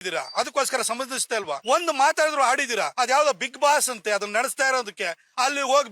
ಅದಕ್ಕೋಸ್ಕರ ಸಂಬಂಧಿಸ್ತಾ ಇಲ್ವಾ? ಒಂದು ಮಾತಾಡಿದ್ರು ಆಡಿದಿರಾ? ಅದ್ಯಾವ್ದೋ ಬಿಗ್ ಬಾಸ್ ಅಂತೆ, ಅದನ್ನ ನಡೆಸ್ತಾ ಇರೋದಕ್ಕೆ ಅಲ್ಲಿ ಹೋಗಿ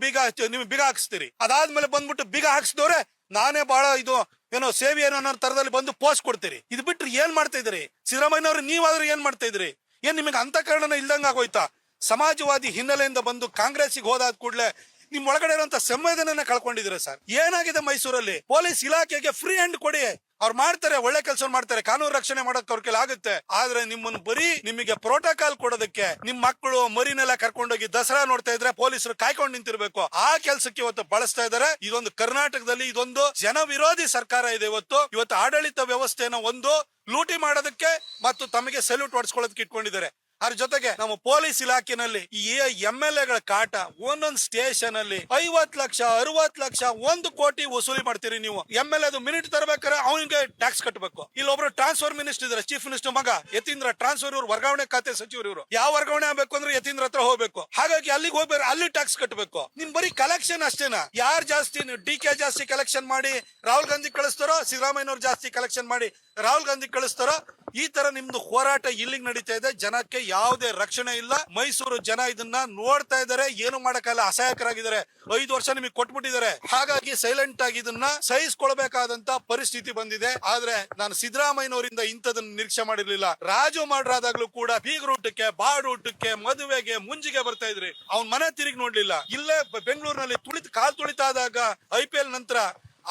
ನೀವು ಬೀಗ ಹಾಕಿಸ್ತೀರಿ. ಅದಾದ್ಮೇಲೆ ಬಂದ್ಬಿಟ್ಟು ಬೀಗ ಹಾಕ್ಸಿದವ್ರೆ ನಾನೇ ಬಹಳ ಇದು ಏನೋ ಸೇವೆ ಏನೋ ಅನ್ನೋ ತರದಲ್ಲಿ ಬಂದು ಪೋಸ್ಟ್ ಕೊಡ್ತೀರಿ. ಇದು ಬಿಟ್ರೆ ಏನ್ ಮಾಡ್ತಾ ಇದ್ರಿ ಸಿದ್ದರಾಮಯ್ಯನವ್ರು? ನೀವಾದ್ರೂ ಏನ್ ಮಾಡ್ತಾ ಇದ್ರಿ? ಏನ್ ನಿಮಗೆ ಅಂತ ಕಾರಣ ಇಲ್ದಂಗ ಆಗೋಯ್ತಾ? ಸಮಾಜವಾದಿ ಹಿನ್ನೆಲೆಯಿಂದ ಬಂದು ಕಾಂಗ್ರೆಸ್ಗೆ ಹೋದಾದ ಕೂಡಲೇ ನಿಮ್ ಒಳಗಡೆ ಇರುವಂತ ಸಂವೇದನೆ ಕಳ್ಕೊಂಡಿದ್ದೀರಾ ಸರ್. ಏನಾಗಿದೆ ಮೈಸೂರಲ್ಲಿ? ಪೊಲೀಸ್ ಇಲಾಖೆಗೆ ಫ್ರೀ ಹ್ಯಾಂಡ್ ಕೊಡಿ, ಅವ್ರು ಮಾಡ್ತಾರೆ, ಒಳ್ಳೆ ಕೆಲಸ ಮಾಡ್ತಾರೆ, ಕಾನೂನು ರಕ್ಷಣೆ ಮಾಡಕ್ ಅವ್ರ ಕೆಲ ಆಗುತ್ತೆ. ಆದ್ರೆ ನಿಮ್ಮನ್ನು ಬರೀ ನಿಮಗೆ ಪ್ರೋಟೋಕಾಲ್ ಕೊಡೋದಕ್ಕೆ ನಿಮ್ ಮಕ್ಕಳು ಮರಿನೆಲ್ಲ ಕರ್ಕೊಂಡೋಗಿ ದಸರಾ ನೋಡ್ತಾ ಇದ್ರೆ ಪೊಲೀಸರು ಕಾಯ್ಕೊಂಡು ನಿಂತಿರ್ಬೇಕು. ಆ ಕೆಲ್ಸಕ್ಕೆ ಇವತ್ತು ಬಳಸ್ತಾ ಇದಾರೆ. ಇದೊಂದು ಕರ್ನಾಟಕದಲ್ಲಿ ಇದೊಂದು ಜನ ವಿರೋಧಿ ಸರ್ಕಾರ ಇದೆ. ಇವತ್ತು ಆಡಳಿತ ವ್ಯವಸ್ಥೆನ ಒಂದು ಲೂಟಿ ಮಾಡೋದಕ್ಕೆ ಮತ್ತು ತಮಗೆ ಸೆಲ್ಯೂಟ್ ಹೊಡ್ಸ್ಕೊಳ್ಳೋದಕ್ಕೆ ಇಟ್ಕೊಂಡಿದ್ದಾರೆ. ಅದ್ರ ಜೊತೆಗೆ ನಮ್ಮ ಪೊಲೀಸ್ ಇಲಾಖೆನಲ್ಲಿ ಈ MLA ಗಳ ಕಾಟ. ಒಂದೊಂದು ಸ್ಟೇಷನ್ ಅಲ್ಲಿ 50 ಲಕ್ಷ 60 ಲಕ್ಷ 1 ಕೋಟಿ ವಸೂಲಿ ಮಾಡ್ತೀರಿ ನೀವು. MLA ಅದು ಮಿನಿಟ್ ತರಬೇಕಾದ್ರೆ ಅವನಿಗೆ ಟ್ಯಾಕ್ಸ್ ಕಟ್ಟಬೇಕು. ಇಲ್ಲೊಬ್ರು ಟ್ರಾನ್ಸ್ಫರ್ ಮಿನಿಸ್ಟರ್ ಇದಾರೆ, ಚೀಫ್ ಮಿನಿಸ್ಟರ್ ಮಗ ಯತೀಂದ್ರ ಟ್ರಾನ್ಸ್ಫರ್, ಇವರು ವರ್ಗಾವಣೆ ಖಾತೆ ಸಚಿವರು. ಇವರು ಯಾವ ವರ್ಗಾವಣೆ ಆಗ್ಬೇಕು ಅಂದ್ರೆ ಯತೀಂದ್ರ ಹತ್ರ ಹೋಗ್ಬೇಕು. ಹಾಗಾಗಿ ಅಲ್ಲಿಗೆ ಹೋಗ್ಬೇಕು, ಅಲ್ಲಿ ಟ್ಯಾಕ್ಸ್ ಕಟ್ಟಬೇಕು. ನಿಮ್ ಬರೀ ಕಲೆಕ್ಷನ್ ಅಷ್ಟೇನಾ? ಯಾರು ಜಾಸ್ತಿ DK ಜಾಸ್ತಿ ಕಲೆಕ್ಷನ್ ಮಾಡಿ ರಾಹುಲ್ ಗಾಂಧಿ ಕಳಿಸ್ತಾರೋ, ಸಿದ್ದರಾಮಯ್ಯನವ್ರು ಜಾಸ್ತಿ ಕಲೆಕ್ಷನ್ ಮಾಡಿ ರಾಹುಲ್ ಗಾಂಧಿ ಕಳಿಸ್ತಾರೋ, ಈ ತರ ನಿಮ್ದು ಹೋರಾಟ ಇಲ್ಲಿಗೆ ನಡೀತಾ ಇದೆ. ಜನಕ್ಕೆ ಯಾವುದೇ ರಕ್ಷಣೆ ಇಲ್ಲ. ಮೈಸೂರು ಜನ ಇದನ್ನ ನೋಡ್ತಾ ಇದಾರೆ, ಏನು ಮಾಡಕ್ಕಾಗಲ್ಲ, ಅಸಹಾಯಕರಾಗಿದ್ದಾರೆ. 5 ವರ್ಷ ನಿಮಗೆ ಕೊಟ್ಬಿಟ್ಟಿದ್ದಾರೆ. ಹಾಗಾಗಿ ಸೈಲೆಂಟ್ ಆಗಿ ಇದನ್ನ ಸಹಿಸ್ಕೊಳ್ಬೇಕಾದಂತ ಪರಿಸ್ಥಿತಿ ಬಂದಿದೆ. ಆದ್ರೆ ನಾನು ಸಿದ್ದರಾಮಯ್ಯನವರಿಂದ ಇಂಥದನ್ನ ನಿರೀಕ್ಷೆ ಮಾಡಿರ್ಲಿಲ್ಲ. ರಾಜು ಮಾಡ್ರಾದಾಗ್ಲೂ ಕೂಡ ಬೀಗರೂಟಕ್ಕೆ, ಬಾಡೂಟಕ್ಕೆ, ಮದುವೆಗೆ, ಮುಂಜಿಗೆ ಬರ್ತಾ ಇದ್ರಿ. ಅವ್ನ್ ಮನೆ ತಿರುಗಿ ನೋಡ್ಲಿಲ್ಲ. ಇಲ್ಲೇ ಬೆಂಗಳೂರಿನಲ್ಲಿ ಕಾಲ್ ತುಳಿತಾದಾಗ IPL ನಂತರ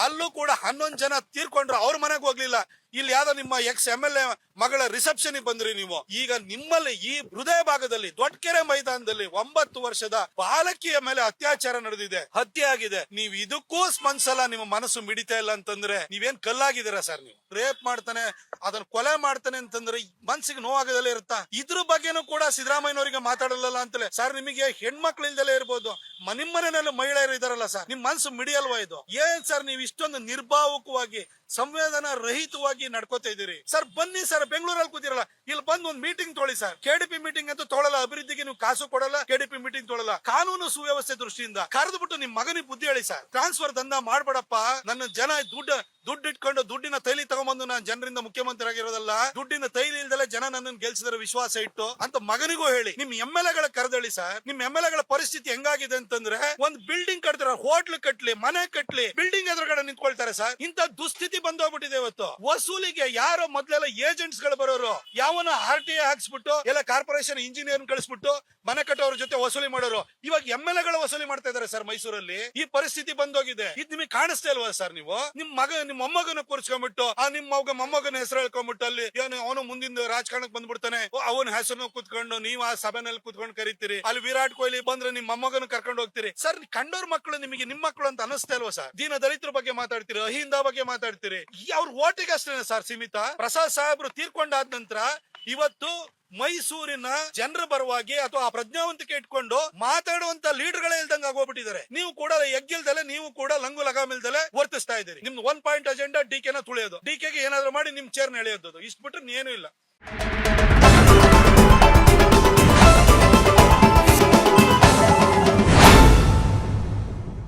ಅಲ್ಲೂ ಕೂಡ 11 ಜನ ತೀರ್ಕೊಂಡ್ರು, ಅವ್ರ ಮನೆಗೆ ಹೋಗ್ಲಿಲ್ಲ. ಇಲ್ಲಿ ಯಾವ್ದೋ ನಿಮ್ಮ MLA ಮಗಳ ರಿಸೆಪ್ಷನ್ ಬಂದ್ರಿ ನೀವು. ಈಗ ನಿಮ್ಮಲ್ಲಿ ಈ ಹೃದಯ ಭಾಗದಲ್ಲಿ ದೊಡ್ಡಕೆರೆ ಮೈದಾನದಲ್ಲಿ 9 ವರ್ಷದ ಬಾಲಕಿಯ ಮೇಲೆ ಅತ್ಯಾಚಾರ ನಡೆದಿದೆ, ಹತ್ಯೆ ಆಗಿದೆ. ನೀವು ಇದಕ್ಕೂ ಸ್ಪಂದಿಸಲ್ಲ, ನಿಮ್ಮ ಮನಸ್ಸು ಮಿಡಿತಾ ಇಲ್ಲ ಅಂತಂದ್ರೆ ನೀವೇನ್ ಕಲ್ಲಾಗಿದ್ದೀರಾ ಸರ್? ನೀವು ರೇಪ್ ಮಾಡ್ತಾನೆ, ಅದನ್ನ ಕೊಲೆ ಮಾಡ್ತಾನೆ ಅಂತಂದ್ರೆ ಮನ್ಸಿಗೆ ನೋವಾಗದಲ್ಲೇ ಇರುತ್ತಾ? ಇದ್ರ ಬಗ್ಗೆನೂ ಕೂಡ ಸಿದ್ದರಾಮಯ್ಯನವರಿಗೆ ಮಾತಾಡಲ್ಲ ಅಂತಲೇ ಸರ್. ನಿಮಗೆ ಹೆಣ್ಮಕ್ಳು ಇಲ್ದಲೇ ಇರ್ಬೋದು, ನಿಮ್ಮನೆಲ್ಲ ಮಹಿಳೆಯರು ಇದಾರಲ್ಲ ಸರ್, ನಿಮ್ ಮನ್ಸು ಮಿಡಿಯಲ್ವಾ ಇದು? ಏನ್ ಸರ್ ನೀವು ಇಷ್ಟೊಂದು ನಿರ್ಭಾವಕವಾಗಿ ಸಂವೇದನಾ ರಹಿತವಾಗಿ ನಡ್ಕೋತಾ ಇದೀರಿ ಸರ್? ಬನ್ನಿ ಸರ್, ಬೆಂಗಳೂರಲ್ಲಿ ಕೂತಿರಲ್ಲ, ಇಲ್ಲಿ ಬಂದು ಒಂದು ಮೀಟಿಂಗ್ ತೊಗೊಳ್ಳಿ ಸರ್. KDP ಮೀಟಿಂಗ್ ಅಂತೂ ತೊಗೊಳಲ್ಲ, ಅಭಿವೃದ್ಧಿಗೆ ನೀವು ಕಾಸು ಕೊಡಲ್ಲ, KDP ಮೀಟಿಂಗ್ ತೊಗೊಳಲ್ಲ. ಕಾನೂನು ಸುವ್ಯವಸ್ಥೆ ದೃಷ್ಟಿಯಿಂದ ಕರೆದು ಬಿಟ್ಟು ನಿಮ್ ಮಗನಿಗೆ ಬುದ್ಧಿ ಹೇಳಿ ಸರ್. ಟ್ರಾನ್ಸ್ಫರ್ ದಂಧ ಮಾಡ್ಬೇಡಪ್ಪ. ನನ್ನ ಜನ ದುಡ್ಡು ಇಟ್ಕೊಂಡು ದುಡ್ಡಿನ ತೈಲಿ ತಗೊಂಡ್ಬಂದು ನಾನು ಜನರಿಂದ ಮುಖ್ಯಮಂತ್ರಿ ಆಗಿರೋದಲ್ಲ, ದುಡ್ಡಿನ ತೈಲಿ ಇಲ್ದಲೆ ಜನ ನನ್ನನ್ನು ಗೆಲ್ಸಿದ್ರೆ ವಿಶ್ವಾಸ ಇಟ್ಟು ಅಂತ ಮಗನಿಗೂ ಹೇಳಿ. ನಿಮ್ MLA ಗಳ ಕರೆದಳಿ ಸರ್. ನಿಮ್ MLA ಗಳ ಪರಿಸ್ಥಿತಿ ಹೆಂಗಾಗಿದೆ ಅಂತಂದ್ರೆ, ಒಂದ್ ಬಿಲ್ಡಿಂಗ್ ಕಟ್ತಾರೆ, ಹೋಟ್ಲ್ ಕಟ್ಲಿ, ಮನೆ ಕಟ್ಲಿ, ಬಿಲ್ಡಿಂಗ್ ಎದುರುಗಡೆ ನಿಂತ್ಕೊಳ್ತಾರೆ ಸರ್. ಇಂತ ದುಸ್ಥಿತಿ ಬಂದೋಗ್ಬಿಟ್ಟಿದೆ ಇವತ್ತು. ವಸೂಲಿಗೆ ಯಾರೋ ಮೊದ್ಲೆಲ್ಲ ಏಜೆಂಟ್ಸ್ ಗಳು ಬರೋರು, ಯಾವನ RTA ಹಾಕ್ಸ್ಬಿಟ್ಟು ಎಲ್ಲ ಕಾರ್ಪೊರೇಷನ್ ಇಂಜಿನಿಯರ್ ಕಳಿಸ್ಬಿಟ್ಟು ಮನೆ ಕಟ್ಟೋರ ಜೊತೆ ವಸೂಲಿ ಮಾಡೋರು. ಇವಾಗ MLA ಗಳ ವಸೂಲಿ ಮಾಡ್ತಾ ಇದಾರೆ ಸರ್ ಮೈಸೂರಲ್ಲಿ. ಈ ಪರಿಸ್ಥಿತಿ ಬಂದೋಗಿದೆ. ಇದು ನಿಮಗೆ ಕಾಣಿಸ್ತಾ ಇಲ್ವಾ ಸರ್? ನೀವು ನಿಮ್ಮ ಮೊಮ್ಮಗನ ಕೂರಿಸ್ಕೊಂಡ್ಬಿಟ್ಟು ನಿಮ್ಮ ಮೊಮ್ಮಗನ ಹೆಸರು ಹೇಳ್ಕೊಂಡ್ಬಿಟ್ಟು ಅಲ್ಲಿ ಏನು ಅವನು ಮುಂದಿನ ರಾಜಕಾರಣಕ್ಕೆ ಬಂದ್ಬಿಡ್ತಾನೆ, ಅವನ ಹೆಸರನ್ನು ಕೂತ್ಕೊಂಡು ನೀವು ಆ ಸಭೆನಲ್ಲಿ ಕೂತ್ಕೊಂಡು ಕರಿತೀರಿ. ಅಲ್ಲಿ ವಿರಾಟ್ ಕೊಹ್ಲಿ ಬಂದ್ರೆ ನಿಮ್ಮ ಮೊಮ್ಮಗನ ಕರ್ಕೊಂಡು ಹೋಗ್ತೀರಿ ಸರ್. ಕಂಡೋರ್ ಮಕ್ಕಳು ನಿಮಗೆ ನಿಮ್ಮ ಮಕ್ಕಳು ಅಂತ ಅನಿಸ್ತಾ ಇಲ್ವಾ ಸರ್? ದೀನ ದಲಿತರ ಬಗ್ಗೆ ಮಾತಾಡ್ತೀರಿ, ಅಹಿಂದ ಬಗ್ಗೆ ಮಾತಾಡ್ತೀರಿ. ಅವ್ರ ಓಟಿಗೆ ಅಷ್ಟೇನೆ ಸರ್ ಸೀಮಿತ. ಪ್ರಸಾದ್ ಸಾಹೇಬ್ರು ತೀರ್ಕೊಂಡಾದ ನಂತರ ಇವತ್ತು ಮೈಸೂರಿನ ಜನರ ಪರವಾಗಿ ಅಥವಾ ಆ ಪ್ರಜ್ಞಾವಂತಿಕೆ ಇಟ್ಕೊಂಡು ಮಾತಾಡುವಂತ ಲೀಡರ್ಗಳೇ ಇಲ್ದಂಗ ಆಗೋಗ್ಬಿಟ್ಟಿದ್ದಾರೆ. ನೀವು ಕೂಡ ಎಗ್ಗಿಲ್ದಲೆ, ನೀವು ಕೂಡ ಲಂಗು ಲಗಾಮಿಲ್ದಲೆ ವರ್ತಿಸ್ತಾ ಇದ್ದೀರಿ. ನಿಮ್ದು 1 ಪಾಯಿಂಟ್ ಅಜೆಂಡಾ DK ನ ತುಳಿಯೋದು, DK ಗೆ ಏನಾದ್ರು ಮಾಡಿ ನಿಮ್ ಚೇರ್ನ ಎಳೆಯೋದು, ಇಷ್ಟು ಬಿಟ್ರೆ ಏನೂ ಇಲ್ಲ.